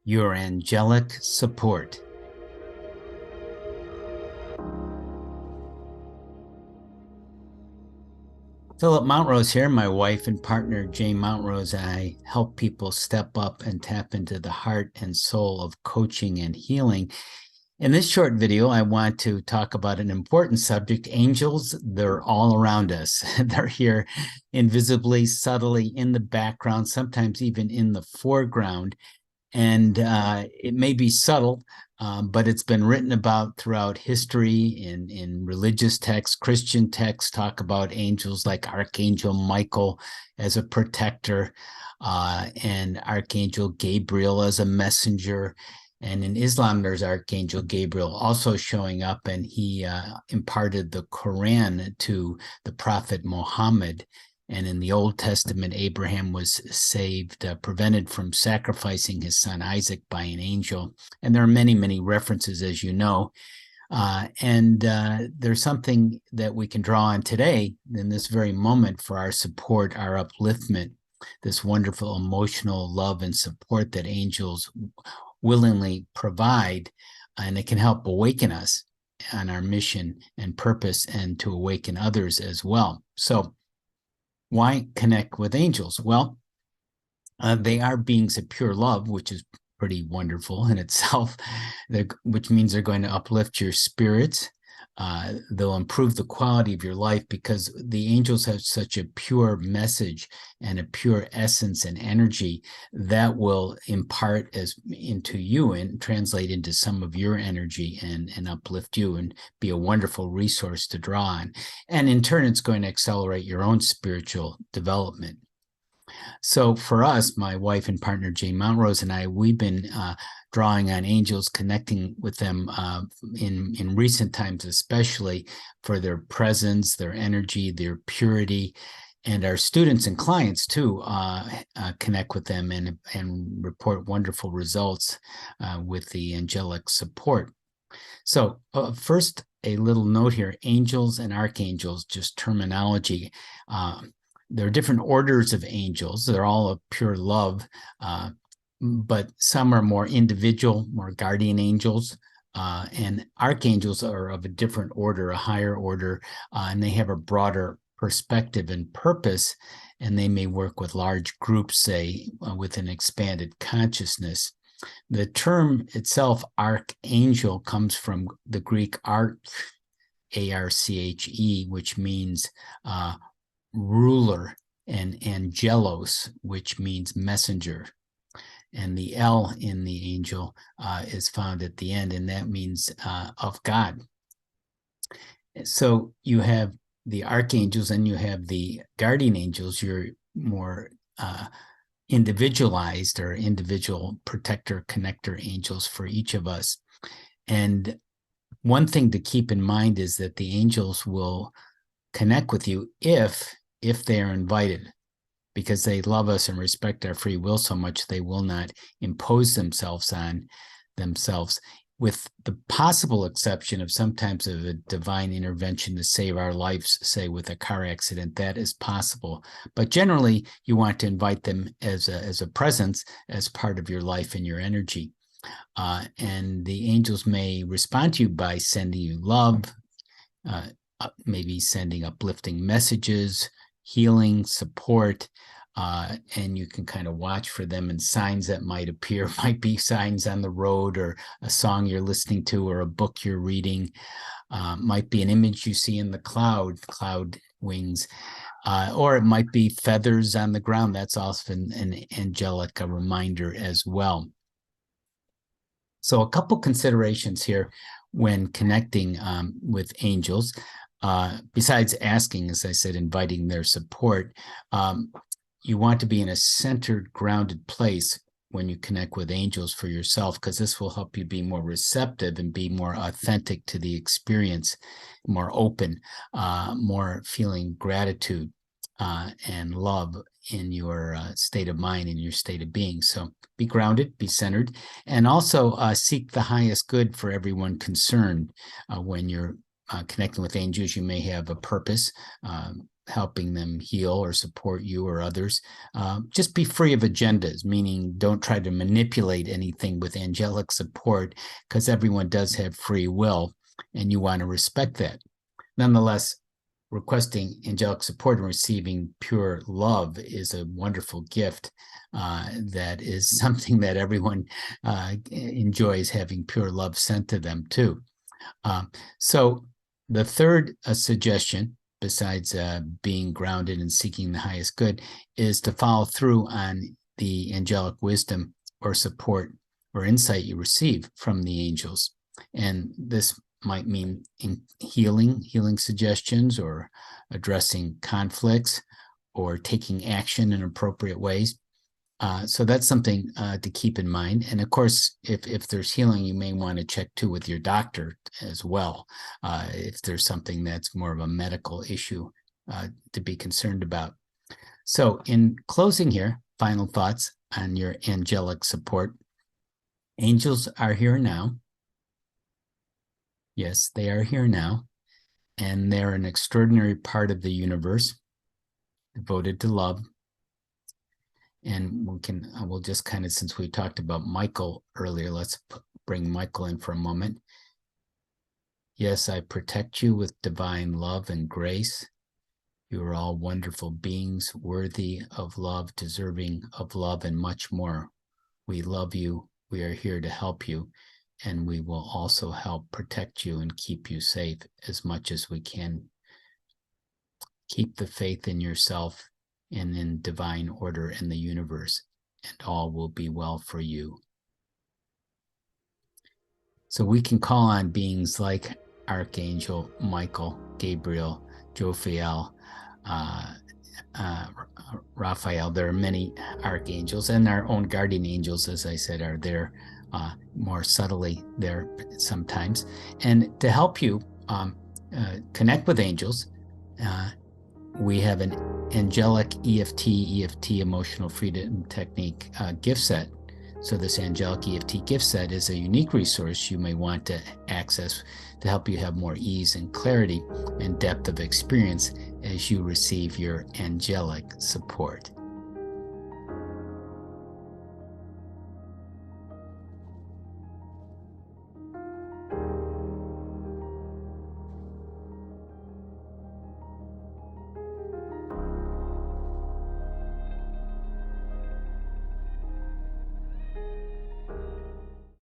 your angelic support. Philip Montrose here. My wife and partner, Jane Montrose, and I help people step up and tap into the heart and soul of coaching and healing. In this short video, I want to talk about an important subject. Angels, they're all around us. They're here invisibly, subtly in the background, sometimes even in the foreground. And it may be subtle, but it's been written about throughout history in religious texts. Christian texts talk about angels like Archangel Michael as a protector, and Archangel Gabriel as a messenger. And in Islam, there's Archangel Gabriel also showing up, and he imparted the Quran to the Prophet Muhammad. And in the Old Testament, Abraham was saved, prevented from sacrificing his son Isaac by an angel. And there are many, many references, as you know. There's something that we can draw on today in this very moment for our support, our upliftment, this wonderful emotional love and support that angels willingly provide. And it can help awaken us on our mission and purpose and to awaken others as well. So, why connect with angels? Well, they are beings of pure love, which is pretty wonderful in itself, which means they're going to uplift your spirits. They'll improve the quality of your life because the angels have such a pure message and a pure essence and energy that will impart into you and translate into some of your energy and uplift you and be a wonderful resource to draw on. And in turn, it's going to accelerate your own spiritual development. So for us, my wife and partner, Jane Montrose, and I, we've been drawing on angels, connecting with them in recent times, especially for their presence, their energy, their purity. And our students and clients, too, connect with them and report wonderful results with the angelic support. So first, a little note here, angels and archangels, just terminology. There are different orders of angels. They're all of pure love, but some are more individual, more guardian angels, and archangels are of a different order, a higher order, and they have a broader perspective and purpose, and they may work with large groups, say, with an expanded consciousness. The term itself, archangel, comes from the Greek arch, A-R-C-H-E, which means ruler, and angelos, which means messenger. And the L in the angel is found at the end, and that means of God. So you have the archangels and you have the guardian angels. You're more individualized or individual protector, connector angels for each of us. And one thing to keep in mind is that the angels will connect with you if they are invited, because they love us and respect our free will so much, they will not impose themselves on themselves, with the possible exception of sometimes of a divine intervention to save our lives, say with a car accident. That is possible. But generally, you want to invite them as a presence, as part of your life and your energy. And the angels may respond to you by sending you love, maybe sending uplifting messages, healing, support, and you can kind of watch for them, and signs that might appear might be signs on the road, or a song you're listening to, or a book you're reading, might be an image you see in the cloud wings, or it might be feathers on the ground. That's often an angelic reminder as well. So a couple considerations here when connecting with angels. Besides asking, as I said, inviting their support, you want to be in a centered, grounded place when you connect with angels for yourself, because this will help you be more receptive and be more authentic to the experience, more open, more feeling gratitude and love in your state of mind, in your state of being. So be grounded, be centered, and also seek the highest good for everyone concerned when you're connecting with angels. You may have a purpose, helping them heal or support you or others. Just be free of agendas, meaning don't try to manipulate anything with angelic support, because everyone does have free will and you want to respect that. Nonetheless, requesting angelic support and receiving pure love is a wonderful gift. That is something that everyone enjoys, having pure love sent to them too. So the third suggestion, besides being grounded and seeking the highest good, is to follow through on the angelic wisdom or support or insight you receive from the angels. And this might mean healing suggestions, or addressing conflicts, or taking action in appropriate ways. So that's something to keep in mind. And of course, if there's healing, you may want to check too with your doctor as well, if there's something that's more of a medical issue to be concerned about. So in closing here, final thoughts on your angelic support. Angels are here now. Yes, they are here now. And they're an extraordinary part of the universe, devoted to love. And we'll just kind of, since we talked about Michael earlier, let's bring Michael in for a moment. Yes, I protect you with divine love and grace. You are all wonderful beings, worthy of love, deserving of love, and much more. We love you. We are here to help you. And we will also help protect you and keep you safe as much as we can. Keep the faith in yourself and in divine order in the universe, and all will be well for you. So we can call on beings like Archangel Michael, Gabriel, Jophiel, Raphael. There are many archangels, and our own guardian angels, as I said, are there more subtly there sometimes. And to help you connect with angels, we have an Angelic EFT Emotional Freedom Technique gift set. So this Angelic EFT gift set is a unique resource you may want to access to help you have more ease and clarity and depth of experience as you receive your angelic support.